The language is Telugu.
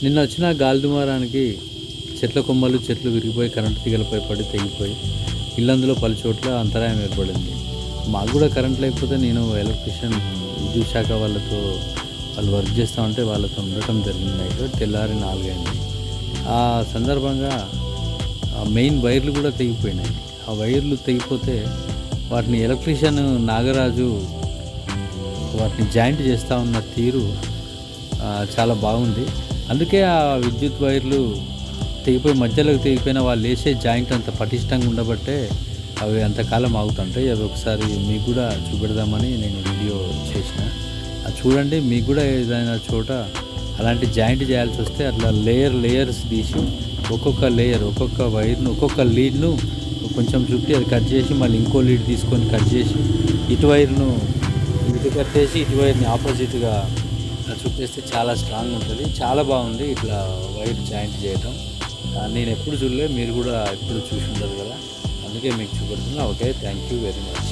నిన్న వచ్చిన గాలి దుమారానికి చెట్ల కొమ్మలు చెట్లు విరిగిపోయి కరెంటు తీగలపై పడి తెగిపోయి ఇల్లందులో పలు చోట్ల అంతరాయం ఏర్పడింది. మాకు కూడా కరెంట్ లేకపోతే నేను ఎలక్ట్రీషియన్ విద్యుత్ శాఖ వాళ్ళతో వాళ్ళు వర్క్ చేస్తూ ఉంటే వాళ్ళతో ఉండటం జరిగింది. నైట్ తెల్లారి 4 అయింది. ఆ సందర్భంగా మెయిన్ వైర్లు కూడా తెగిపోయినాయి. ఆ వైర్లు తెగిపోతే వాటిని ఎలక్ట్రీషియన్ నాగరాజు వాటిని జాయింట్ చేస్తూ ఉన్న తీరు చాలా బాగుంది. అందుకే ఆ విద్యుత్ వైర్లు తెగిపోయి మధ్యలోకి తెగిపోయిన వాళ్ళు వేసే జాయింట్ అంత పటిష్టంగా ఉండబట్టే అవి అంతకాలం ఆగుతుంటాయి. అవి ఒకసారి మీకు కూడా చూపెడదామని నేను వీడియో చేసిన. అది చూడండి. మీకు కూడా ఏదైనా చోట అలాంటి జాయింట్ చేయాల్సి వస్తే అట్లా లేయర్స్ తీసి ఒక్కొక్క లేయర్ ఒక్కొక్క వైర్ను ఒక్కొక్క లీడ్ను కొంచెం చుట్టి అది కట్ చేసి మళ్ళీ ఇంకో లీడ్ తీసుకొని కట్ చేసి ఇటు వైర్ను ఇటు కట్టేసి ఇటు వైర్ని ఆపోజిట్గా చుట్టేస్తే చాలా స్ట్రాంగ్ ఉంటుంది. చాలా బాగుంది ఇట్లా వైర్ జాయింట్ చేయటం. నేను ఎప్పుడు చూడలే, మీరు కూడా ఎప్పుడు చూసి ఉండదు కదా, అందుకే మీకు చూపెడుతున్నా. Okay, thank you very much.